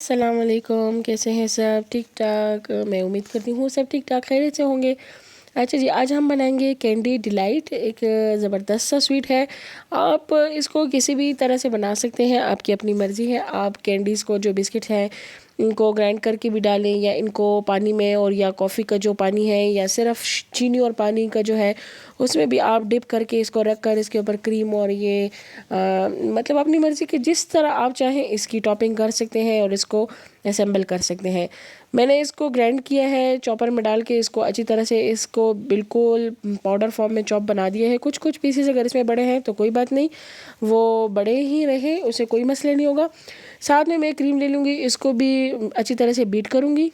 अस्सलाम वालेकुम, कैसे हैं सब? ठीक ठाक। मैं उम्मीद करती हूँ सब ठीक ठाक खैरियत से होंगे। अच्छा जी, आज हम बनाएंगे कैंडी डिलाइट। एक ज़बरदस्त सा स्वीट है। आप इसको किसी भी तरह से बना सकते हैं, आपकी अपनी मर्ज़ी है। आप कैंडीज़ को, जो बिस्किट हैं, इनको ग्राइंड करके भी डालें, या इनको पानी में, और या कॉफ़ी का जो पानी है, या सिर्फ चीनी और पानी का जो है, उसमें भी आप डिप करके इसको रख कर इसके ऊपर क्रीम और ये मतलब अपनी मर्ज़ी के जिस तरह आप चाहें इसकी टॉपिंग कर सकते हैं और इसको असेंबल कर सकते हैं। मैंने इसको ग्राइंड किया है चॉपर में डाल के, इसको अच्छी तरह से इसको बिल्कुल पाउडर फॉर्म में चॉप बना दिया है। कुछ कुछ पीसेस अगर इसमें बड़े हैं तो कोई बात नहीं, वो बड़े ही रहे, उसे कोई मसला नहीं होगा। साथ में मैं क्रीम ले लूँगी, इसको भी अच्छी तरह से बीट करूँगी।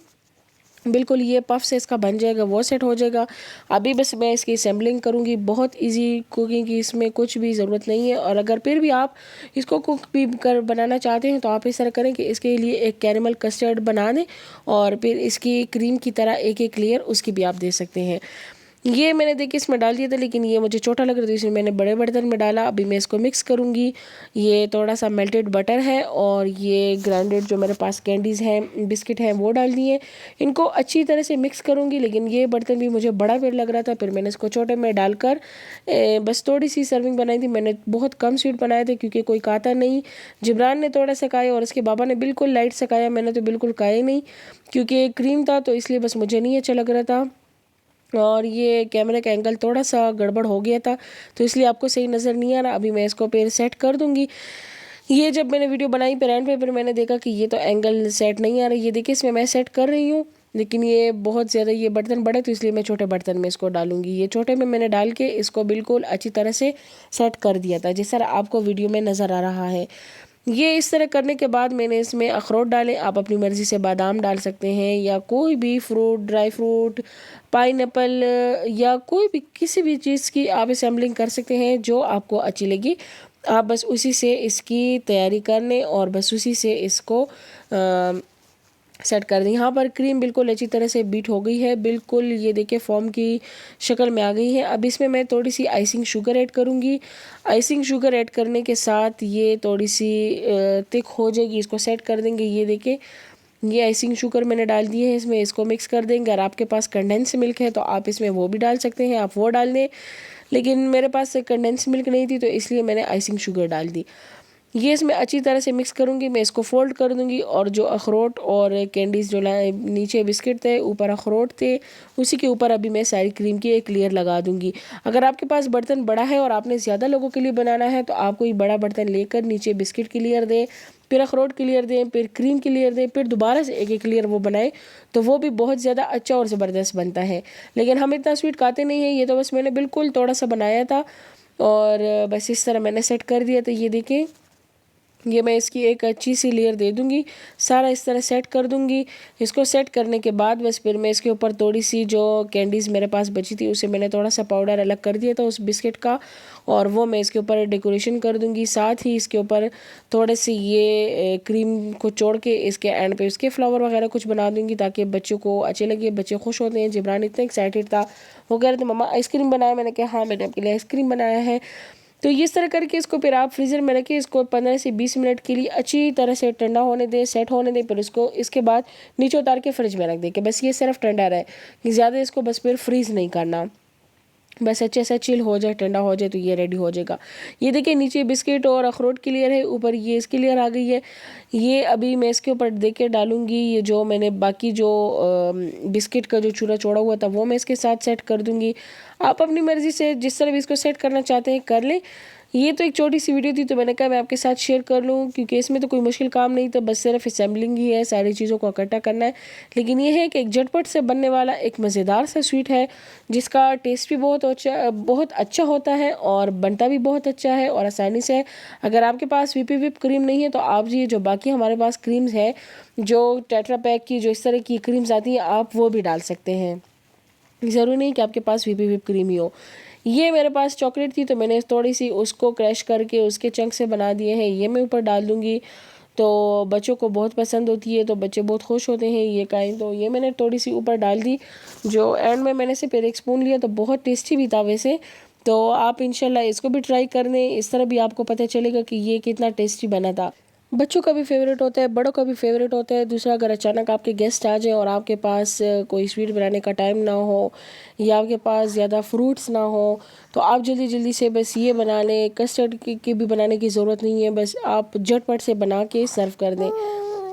बिल्कुल ये पफ से इसका बन जाएगा, वो सेट हो जाएगा। अभी बस मैं इसकी असेंबलिंग करूँगी। बहुत इजी कुकिंग की, इसमें कुछ भी ज़रूरत नहीं है। और अगर फिर भी आप इसको कुक भी कर बनाना चाहते हैं तो आप इस तरह करें कि इसके लिए एक कैरेमल कस्टर्ड बना दें, और फिर इसकी क्रीम की तरह एक एक लेयर उसकी भी आप दे सकते हैं। ये मैंने देखिए इसमें डाल दिया था, लेकिन ये मुझे छोटा लग रहा था, इसमें मैंने बड़े बर्तन में डाला। अभी मैं इसको मिक्स करूँगी। ये थोड़ा सा मेल्टेड बटर है, और ये ग्राइंडेड जो मेरे पास कैंडीज़ हैं, बिस्किट हैं, वो डाल दिए। इनको अच्छी तरह से मिक्स करूँगी, लेकिन ये बर्तन भी मुझे बड़ा फिर लग रहा था। फिर मैंने इसको छोटे में डालकर बस थोड़ी सी सर्विंग बनाई थी। मैंने बहुत कम स्वीट बनाए थे क्योंकि कोई खाता नहीं। जिब्रान ने थोड़ा सा खाया और उसके बाबा ने बिल्कुल लाइट से खाया। मैंने तो बिल्कुल खाया ही नहीं क्योंकि क्रीम था, तो इसलिए बस मुझे नहीं अच्छा लग रहा था। और ये कैमरे का एंगल थोड़ा सा गड़बड़ हो गया था, तो इसलिए आपको सही नज़र नहीं आ रहा। अभी मैं इसको फिर सेट कर दूंगी। ये जब मैंने वीडियो बनाई फिर एंड पे फिर मैंने देखा कि ये तो एंगल सेट नहीं आ रहा। ये देखिए इसमें मैं सेट कर रही हूँ, लेकिन ये बहुत ज़्यादा, ये बर्तन बड़े, तो इसलिए मैं छोटे बर्तन में इसको डालूंगी। ये छोटे में मैंने डाल के इसको बिल्कुल अच्छी तरह से सेट कर दिया था, जिस तरह आपको वीडियो में नज़र आ रहा है। ये इस तरह करने के बाद मैंने इसमें अखरोट डाले। आप अपनी मर्ज़ी से बादाम डाल सकते हैं, या कोई भी फ्रूट, ड्राई फ्रूट, पाइनएप्पल, या कोई भी किसी भी चीज़ की आप असेंबलिंग कर सकते हैं जो आपको अच्छी लगी। आप बस उसी से इसकी तैयारी कर लें और बस उसी से इसको सेट कर दें। यहाँ पर क्रीम बिल्कुल अच्छी तरह से बीट हो गई है, बिल्कुल ये देखिए फॉर्म की शक्ल में आ गई है। अब इसमें मैं थोड़ी सी आइसिंग शुगर ऐड करूँगी। आइसिंग शुगर ऐड करने के साथ ये थोड़ी सी थिक हो जाएगी। इसको सेट कर देंगे। ये देखिए ये आइसिंग शुगर मैंने डाल दी है इसमें। इसको मिक्स कर देंगे। अगर आपके पास कंडेंस मिल्क है तो आप इसमें वो भी डाल सकते हैं, आप वो डाल दें। लेकिन मेरे पास कंडेंस मिल्क नहीं थी, तो इसलिए मैंने आइसिंग शुगर डाल दी। ये इसमें अच्छी तरह से मिक्स करूँगी। मैं इसको फोल्ड कर दूँगी, और जो अखरोट और कैंडीज़ जो लाए, नीचे बिस्किट थे, ऊपर अखरोट थे, उसी के ऊपर अभी मैं सारी क्रीम की एक लेयर लगा दूँगी। अगर आपके पास बर्तन बड़ा है और आपने ज़्यादा लोगों के लिए बनाना है तो आप कोई बड़ा बर्तन लेकर नीचे बिस्किट की लेयर दें, फिर अखरोट की लेयर दें, फिर क्रीम की लेयर दें, फिर दोबारा से एक एक लेयर वो बनाएं, तो वो भी बहुत ज़्यादा अच्छा और ज़बरदस्त बनता है। लेकिन हम इतना स्वीट खाते नहीं हैं। ये तो बस मैंने बिल्कुल थोड़ा सा बनाया था, और बस इस तरह मैंने सेट कर दिया। तो ये देखें, ये मैं इसकी एक अच्छी सी लेयर दे दूँगी, सारा इस तरह सेट कर दूँगी। इसको सेट करने के बाद बस फिर मैं इसके ऊपर थोड़ी सी जो कैंडीज़ मेरे पास बची थी, उसे मैंने थोड़ा सा पाउडर अलग कर दिया था उस बिस्किट का, और वो मैं इसके ऊपर डेकोरेशन कर दूँगी। साथ ही इसके ऊपर थोड़े से ये क्रीम को छोड़ के इसके एंड पे उसके फ्लावर वगैरह कुछ बना दूँगी, ताकि बच्चों को अच्छे लगे। बच्चे खुश होते हैं। जिब्रान इतना एक्साइटेड था, वो कह रहे थे मम्मा आइसक्रीम बनाया। मैंने कहा हाँ, मैंने आपके लिए आइसक्रीम बनाया है। तो इस तरह करके इसको फिर आप फ्रीज़र में रखिए। इसको 15 से 20 मिनट के लिए अच्छी तरह से ठंडा होने दें, सेट होने दें। फिर इसको इसके बाद नीचे उतार के फ्रिज में रख दें कि बस ये सिर्फ ठंडा रहे, कि ज़्यादा इसको बस फिर फ्रीज़ नहीं करना। बस अच्छे से चिल हो जाए, ठंडा हो जाए, तो ये रेडी हो जाएगा। ये देखिए नीचे बिस्किट और अखरोट की लेयर है, ऊपर ये इसकी लेयर आ गई है। ये अभी मैं इसके ऊपर दे के डालूँगी। ये जो मैंने बाकी जो बिस्किट का जो चूरा छोड़ा हुआ था वो मैं इसके साथ सेट कर दूँगी। आप अपनी मर्ज़ी से जिस तरह भी इसको सेट करना चाहते हैं कर लें। ये तो एक छोटी सी वीडियो थी, तो मैंने कहा मैं आपके साथ शेयर कर लूँ, क्योंकि इसमें तो कोई मुश्किल काम नहीं था, बस सिर्फ असेंबलिंग ही है, सारी चीज़ों को इकट्ठा करना है। लेकिन ये है कि एक झटपट से बनने वाला एक मज़ेदार सा स्वीट है, जिसका टेस्ट भी बहुत अच्छा होता है, और बनता भी बहुत अच्छा है और आसानी से है। अगर आपके पास विप क्रीम नहीं है तो आप ये जो बाकी हमारे पास क्रीम्स है, जो टेट्रा पैक की जो इस तरह की क्रीम्स आती हैं, आप वो भी डाल सकते हैं। ज़रूरी नहीं कि आपके पास विप क्रीम ही हो। ये मेरे पास चॉकलेट थी, तो मैंने थोड़ी सी उसको क्रश करके उसके चंक से बना दिए हैं। ये मैं ऊपर डाल दूँगी, तो बच्चों को बहुत पसंद होती है, तो बच्चे बहुत खुश होते हैं ये खाएं। तो ये मैंने थोड़ी सी ऊपर डाल दी। जो एंड में मैंने से फिर एक स्पून लिया, तो बहुत टेस्टी भी था वैसे। तो आप इंशाल्लाह इसको भी ट्राई कर लें, इस तरह भी आपको पता चलेगा कि ये कितना टेस्टी बना था। बच्चों का भी फेवरेट होता है, बड़ों का भी फेवरेट होता है। दूसरा, अगर अचानक आपके गेस्ट आ जाए और आपके पास कोई स्वीट बनाने का टाइम ना हो या आपके पास ज़्यादा फ्रूट्स ना हो तो आप जल्दी जल्दी से बस ये बना लें। कस्टर्ड की भी बनाने की ज़रूरत नहीं है, बस आप झटपट से बना के सर्व कर दें।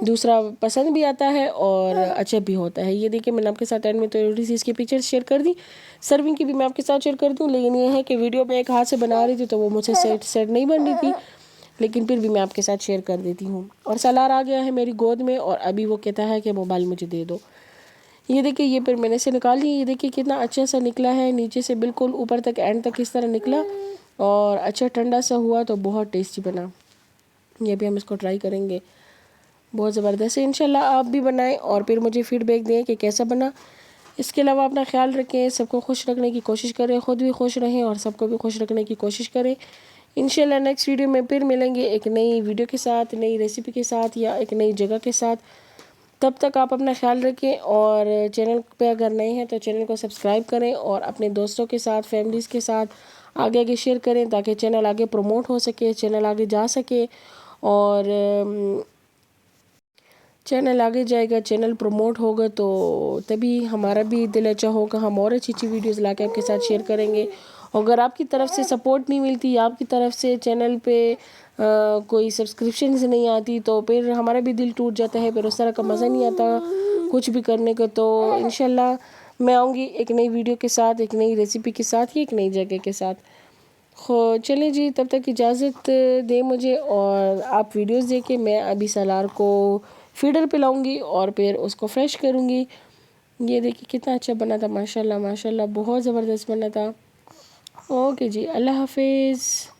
दूसरा, पसंद भी आता है और अच्छा भी होता है। ये देखिए, मैंने आपके साथ एंड में थोड़ी सी इसकी पिक्चर्स शेयर कर दी। सर्विंग की भी मैं आपके साथ शेयर कर दूँ, लेकिन ये है कि वीडियो में एक हाथ से बना रही थी तो वो मुझसे सेट नहीं बन रही थी, लेकिन फिर भी मैं आपके साथ शेयर कर देती हूँ। और सलार आ गया है मेरी गोद में और अभी वो कहता है कि मोबाइल मुझे दे दो। ये देखिए, ये फिर मैंने से निकाल ली। ये देखिए कितना अच्छा सा निकला है, नीचे से बिल्कुल ऊपर तक एंड तक इस तरह निकला और अच्छा ठंडा सा हुआ तो बहुत टेस्टी बना। ये भी हम इसको ट्राई करेंगे, बहुत ज़बरदस्त है। इंशाल्लाह आप भी बनाएं और फिर मुझे फीडबैक दें कि कैसा बना। इसके अलावा अपना ख्याल रखें, सबको खुश रखने की कोशिश करें, ख़ुद भी खुश रहें और सबको भी खुश रखने की कोशिश करें। इंशाल्लाह नेक्स्ट वीडियो में फिर मिलेंगे एक नई वीडियो के साथ, नई रेसिपी के साथ या एक नई जगह के साथ। तब तक आप अपना ख्याल रखें और चैनल पे अगर नए हैं तो चैनल को सब्सक्राइब करें और अपने दोस्तों के साथ, फैमिलीज़ के साथ आगे आगे शेयर करें ताकि चैनल आगे प्रमोट हो सके, चैनल आगे जा सके। और चैनल आगे जाएगा, चैनल प्रमोट होगा तो तभी हमारा भी दिल अच्छा होगा, हम और अच्छी अच्छी वीडियोस लाके आपके साथ शेयर करेंगे। अगर आपकी तरफ से सपोर्ट नहीं मिलती, आपकी तरफ से चैनल पे कोई सब्सक्रिप्शन नहीं आती तो फिर हमारा भी दिल टूट जाता है, फिर उस तरह का मज़ा नहीं आता कुछ भी करने का। तो इंशाल्लाह मैं आऊँगी एक नई वीडियो के साथ, एक नई रेसिपी के साथ या एक नई जगह के साथ। खो चलें जी, तब तक इजाज़त दें मुझे और आप वीडियोस देखें। मैं अभी सलार को फीडर पिलाऊंगी और फिर उसको फ्रेश करूंगी। ये देखिए कितना अच्छा बना था, माशाल्लाह माशाल्लाह, बहुत ज़बरदस्त बना था। ओके जी, अल्लाह हाफिज़।